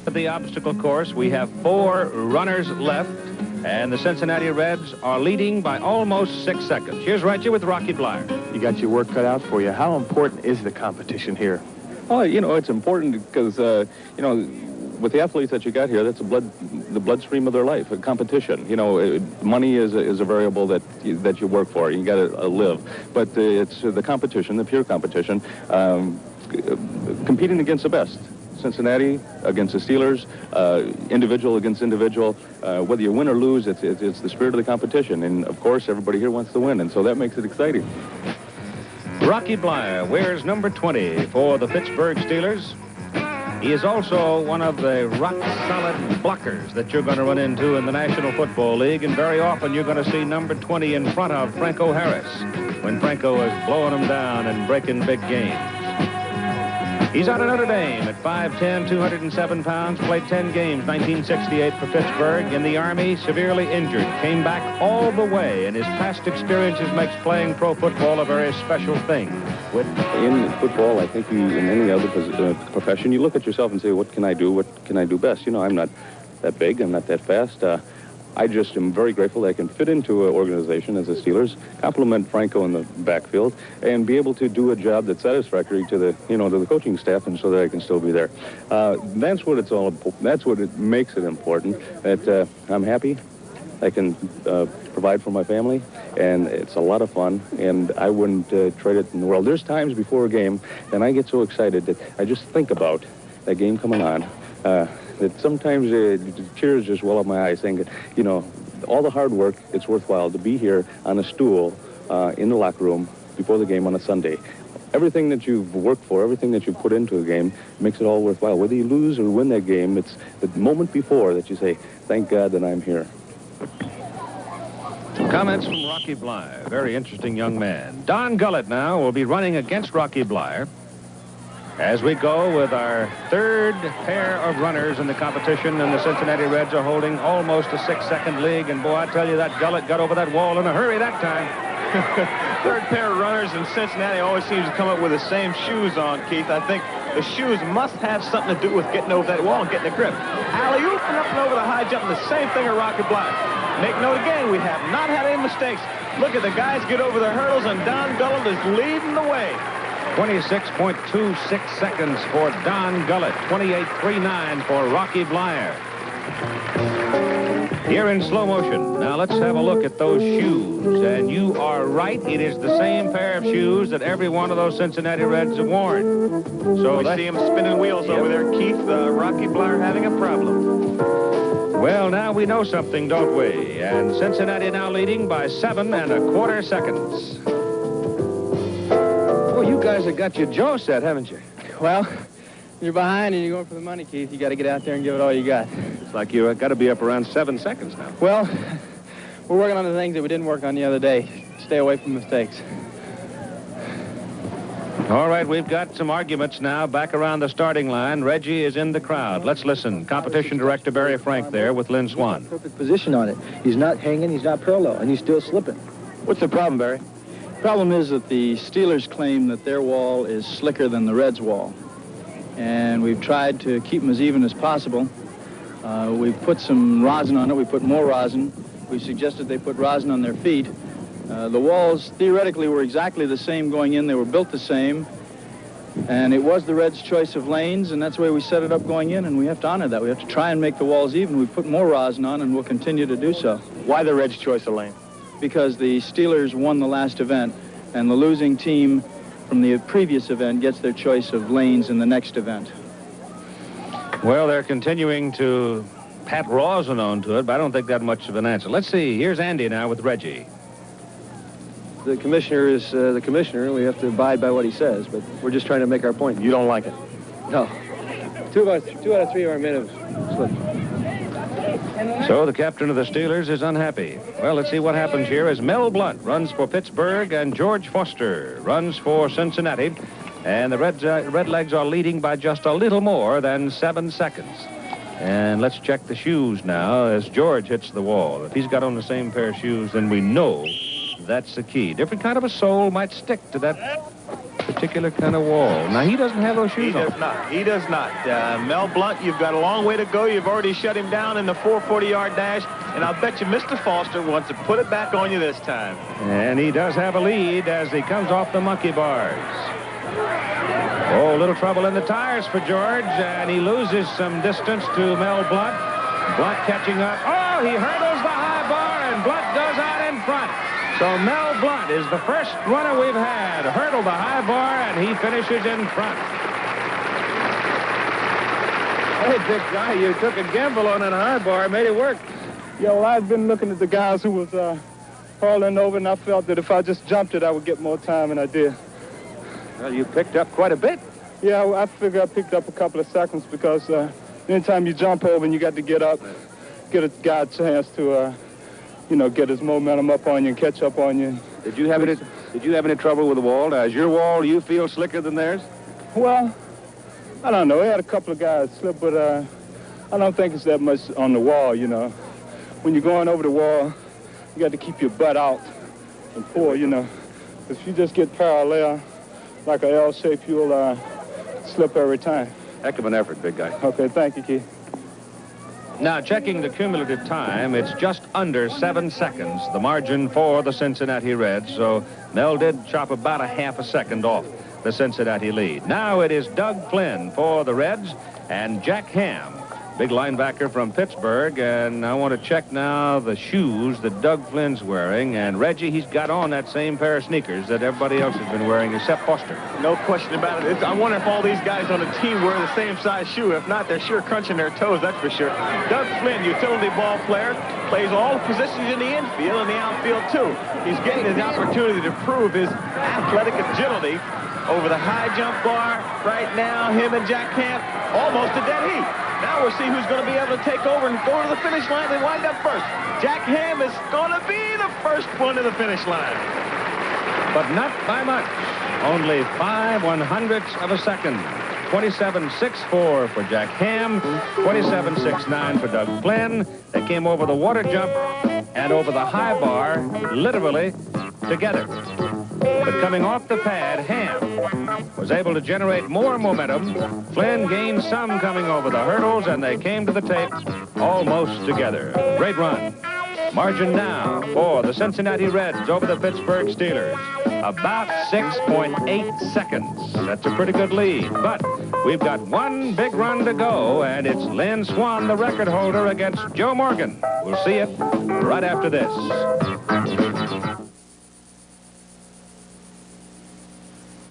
of the obstacle course. We have 4 runners left, and the Cincinnati Reds are leading by almost 6 seconds. Here's Reggie with Rocky Bleier. You got your work cut out for you. How important is the competition here? Oh, you know, it's important because, you know, with the athletes that you got here, that's the bloodstream of their life, a competition. You know, money is a variable that you work for. You got to live. But it's the competition, the pure competition, competing against the best. Cincinnati against the Steelers, individual against individual. Whether you win or lose, it's the spirit of the competition. And, of course, everybody here wants to win, and so that makes it exciting. Rocky Bleier wears number 20 for the Pittsburgh Steelers. He is also one of the rock-solid blockers that you're going to run into in the National Football League, and very often you're going to see number 20 in front of Franco Harris when Franco is blowing them down and breaking big games. He's out of Notre Dame at 5'10", 207 pounds, played 10 games, 1968 for Pittsburgh. In the Army, severely injured, came back all the way, and his past experiences makes playing pro football a very special thing. In football, I think in any other profession, you look at yourself and say, what can I do? What can I do best? You know, I'm not that big, I'm not that fast. I just am very grateful that I can fit into an organization as the Steelers, complement Franco in the backfield, and be able to do a job that's satisfactory to the, you know, to the coaching staff, and so that I can still be there. That's what it's all. That's what it makes it important. That I'm happy, I can provide for my family, and it's a lot of fun. And I wouldn't trade it in the world. There's times before a game, and I get so excited that I just think about that game coming on. That sometimes the tears just well up my eyes, saying, you know, all the hard work, it's worthwhile to be here on a stool in the locker room before the game on a Sunday. Everything that you've worked for, everything that you put into a game makes it all worthwhile. Whether you lose or win that game, it's the moment before that you say, thank God that I'm here. Comments from Rocky Bleier, very interesting young man. Don Gullet now will be running against Rocky Bleier as we go with our 3rd pair of runners in the competition, and the Cincinnati Reds are holding almost a 6-second lead. And boy, I tell you, that Gullet got over that wall in a hurry that time. 3rd pair of runners in Cincinnati always seems to come up with the same shoes on, Keith. I think the shoes must have something to do with getting over that wall and getting a grip. Alley-oop and up and over the high jump, and the same thing at Rocky Bleier. Make note again, we have not had any mistakes. Look at the guys get over the hurdles, and Don Gullet is leading the way. 26.26 seconds for Don Gullet, 28.39 for Rocky Bleier. Here in slow motion. Now let's have a look at those shoes. And you are right, it is the same pair of shoes that every one of those Cincinnati Reds have worn. So we see them spinning wheels over there, Keith. Rocky Bleier having a problem. Well, now we know something, don't we? And Cincinnati now leading by 7 1/4 seconds. Oh, you guys have got your jaw set, haven't you? Well, you're behind and you're going for the money, Keith. You got to get out there and give it all you got. It's like you got to be up around 7 seconds now. Well, we're working on the things that we didn't work on the other day. Stay away from mistakes. All right, we've got some arguments now back around the starting line. Reggie is in the crowd. Let's listen. Competition Director Barry Frank there with LYNN SWANN. Perfect position on it. He's not hanging, he's not parallel, and he's still slipping. What's the problem, Barry? The problem is that the Steelers claim that their wall is slicker than the Reds' wall. And we've tried to keep them as even as possible. We've put some rosin on it. We put more rosin. We suggested they put rosin on their feet. The walls theoretically were exactly the same going in. They were built the same. And it was the Reds' choice of lanes, and that's the way we set it up going in, and we have to honor that. We have to try and make the walls even. We put more rosin on, and we'll continue to do so. Why the Reds' choice of lane? Because the Steelers won the last event, and the losing team from the previous event gets their choice of lanes in the next event. Well, they're continuing to pat rosin onto it, but I don't think that much of an answer. Let's see. Here's Andy now with Reggie. The commissioner is the commissioner. We have to abide by what he says, but we're just trying to make our point. You don't like it? No. Two out of three of our men have slipped. So the captain of the Steelers is unhappy. Well, let's see what happens here as Mel Blount runs for Pittsburgh and George Foster runs for Cincinnati. And the Redlegs are leading by just a little more than 7 seconds. And let's check the shoes now as George hits the wall. If he's got on the same pair of shoes, then we know that's the key. Different kind of a sole might stick to that particular kind of wall. Now, he doesn't have those shoes on. He does not. He does not. Mel Blount, you've got a long way to go. You've already shut him down in the 440-yard dash, and I'll bet you Mr. Foster wants to put it back on you this time. And he does have a lead as he comes off the monkey bars. Oh, little trouble in the tires for George, and he loses some distance to Mel Blount. Blount catching up. Oh, he hurdles the high bar, and Blount goes out in front. So Mel Blount is the first runner we've had. Hurdle the high bar, and he finishes in front. Hey, big guy, you took a gamble on that high bar. Made it work. Yeah, well, I've been looking at the guys who was hurling over, and I felt that if I just jumped it, I would get more time, and I did. Well, you picked up quite a bit. Yeah, I figure I picked up a couple of seconds because anytime you jump over and you got to get up, get a guy a chance to, get his momentum up on you and catch up on you. Did you have any trouble with the wall? Now, is your wall, you feel, slicker than theirs? Well, I don't know. We had a couple of guys slip, but I don't think it's that much on the wall, When you're going over the wall, you got to keep your butt out and pull, If you just get parallel, like an L shape, you'll slip every time. Heck of an effort, big guy. Okay, thank you, Keith. Now, checking the cumulative time, it's just under 7 seconds, the margin for the Cincinnati Reds. So Mel did chop about a half a second off the Cincinnati lead. Now it is Doug Flynn for the Reds and Jack Ham, big linebacker from Pittsburgh. And I want to check now the shoes that Doug Flynn's wearing. And Reggie, he's got on that same pair of sneakers that everybody else has been wearing except Foster. No question about it. I wonder if all these guys on the team wear the same size shoe. If not, they're sure crunching their toes, that's for sure. Doug Flynn, utility ball player, plays all the positions in the infield and the outfield, too. He's getting his opportunity to prove his athletic agility over the high jump bar. Right now, him and Jack Ham almost a dead heat. Now we'll see who's going to be able to take over and go to the finish line and wind up first. Jack Ham is going to be the first one to the finish line. But not by much. Only 5/100ths of a second. 27.64 for Jack Ham, 27.69 for Doug Flynn. They came over the water jump and over the high bar, literally together. But coming off the pad, Ham was able to generate more momentum. Flynn gained some coming over the hurdles, and they came to the tape almost together. Great run. Margin now for the Cincinnati Reds over the Pittsburgh Steelers. About 6.8 seconds. That's a pretty good lead. But we've got one big run to go, and it's Lynn Swann, the record holder, against Joe Morgan. We'll see it right after this.